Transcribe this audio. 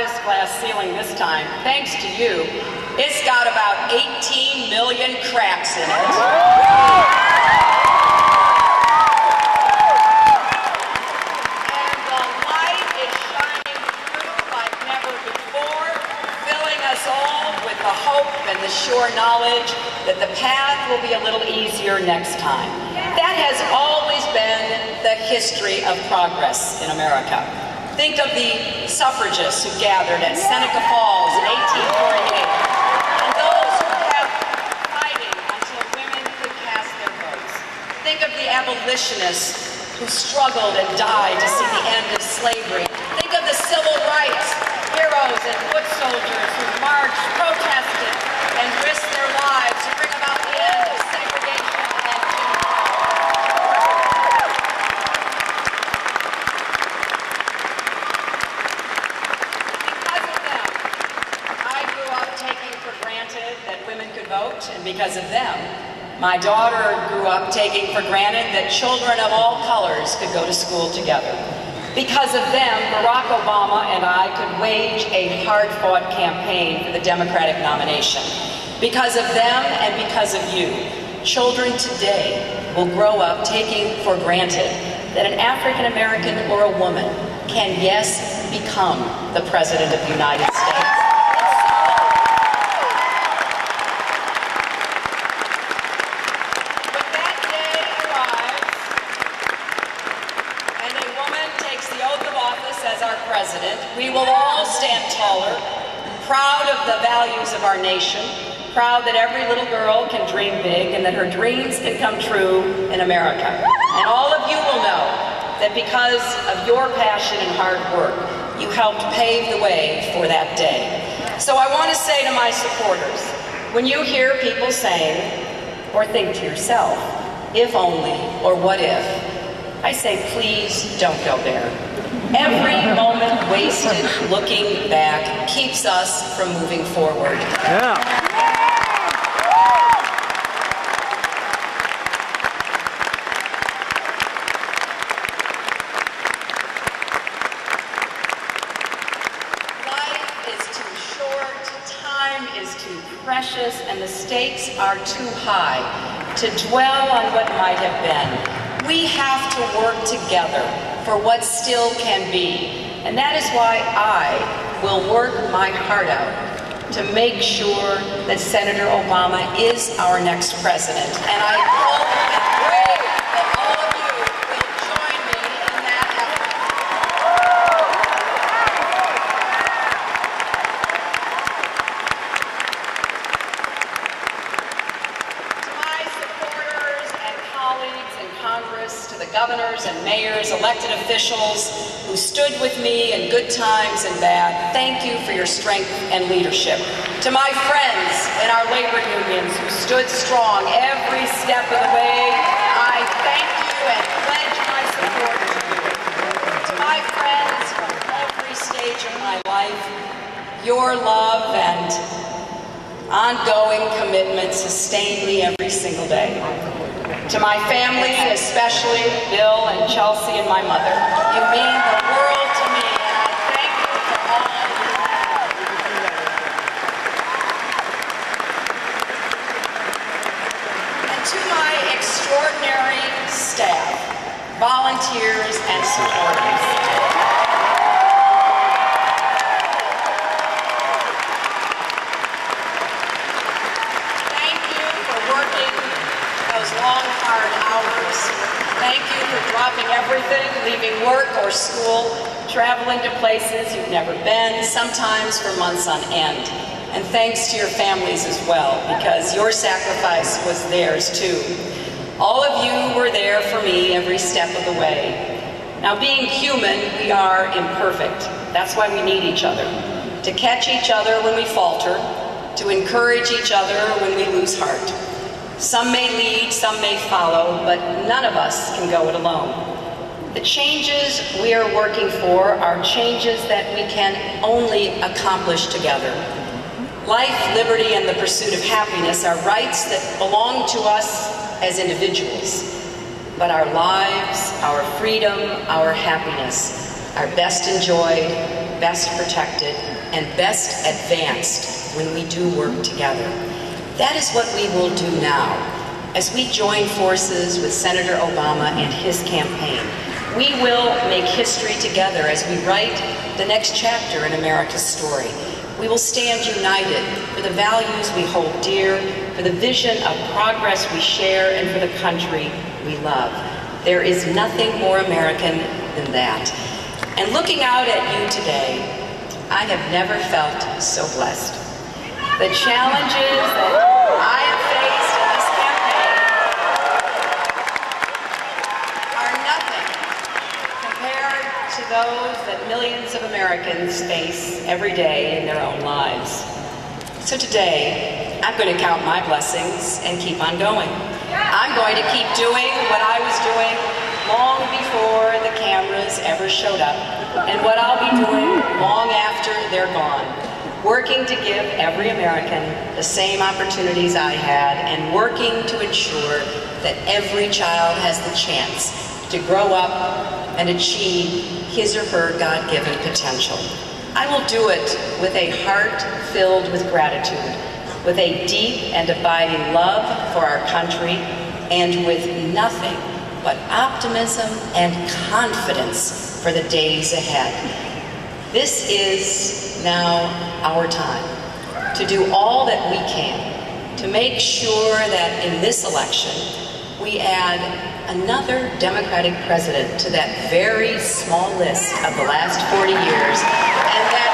this glass ceiling this time, thanks to you, it's got about 18 million cracks in it. And the light is shining through like never before, filling us all with the hope and the sure knowledge that the path will be a little easier next time. That has always been the history of progress in America. Think of the suffragists who gathered at Seneca Falls in 1848, and those who kept fighting until women could cast their votes. Think of the abolitionists who struggled and died to see the end of slavery. Think of the civil rights heroes and foot soldiers who marched, protested, and risked their lives to bring about the end of segregation and Jim Crow. Because of them, I grew up taking for granted that women could vote, and because of them, my daughter grew up taking for granted that children of all colors could go to school together. Because of them, Barack Obama and I could wage a hard-fought campaign for the Democratic nomination. Because of them and because of you, children today will grow up taking for granted that an African American or a woman can, yes, become the President of the United States. When that day arrives and a woman takes the oath of office as our president, we will all stand taller, proud of the values of our nation, proud that every little girl can dream big and that her dreams can come true in America. And all of you will know that because of your passion and hard work, you helped pave the way for that day. So I want to say to my supporters, when you hear people saying, or think to yourself, if only, or what if, I say, please don't go there. Every moment wasted looking back keeps us from moving forward. Yeah. Precious, and the stakes are too high to dwell on what might have been. We have to work together for what still can be, and that is why I will work my heart out to make sure that Senator Obama is our next president, and I hope and pray that all of you will join me in that effort. To the governors and mayors, elected officials who stood with me in good times and bad, thank you for your strength and leadership. To my friends in our labor unions who stood strong every step of the way, I thank you and pledge my support to you. To my friends from every stage of my life, your love and ongoing commitment sustain me every single day. To my family, especially Bill and Chelsea and my mother, you mean the world to me, and I thank you for all of you. And to my extraordinary staff, volunteers and supporters, long, hard hours. Thank you for dropping everything, leaving work or school, traveling to places you've never been, sometimes for months on end. And thanks to your families as well, because your sacrifice was theirs too. All of you were there for me every step of the way. Now, being human, we are imperfect. That's why we need each other. To catch each other when we falter, to encourage each other when we lose heart. Some may lead, some may follow, but none of us can go it alone. The changes we are working for are changes that we can only accomplish together. Life, liberty, and the pursuit of happiness are rights that belong to us as individuals. But our lives, our freedom, our happiness are best enjoyed, best protected, and best advanced when we do work together. That is what we will do now as we join forces with Senator Obama and his campaign. We will make history together as we write the next chapter in America's story. We will stand united for the values we hold dear, for the vision of progress we share, and for the country we love. There is nothing more American than that. And looking out at you today, I have never felt so blessed. The challenges that I have faced in this campaign are nothing compared to those that millions of Americans face every day in their own lives. So today, I'm going to count my blessings and keep on going. I'm going to keep doing what I was doing long before the cameras ever showed up, and what I'll be doing long after they're gone. Working to give every American the same opportunities I had, and working to ensure that every child has the chance to grow up and achieve his or her God-given potential. I will do it with a heart filled with gratitude, with a deep and abiding love for our country, and with nothing but optimism and confidence for the days ahead. This is now our time to do all that we can to make sure that in this election we add another Democratic president to that very small list of the last 40 years, and that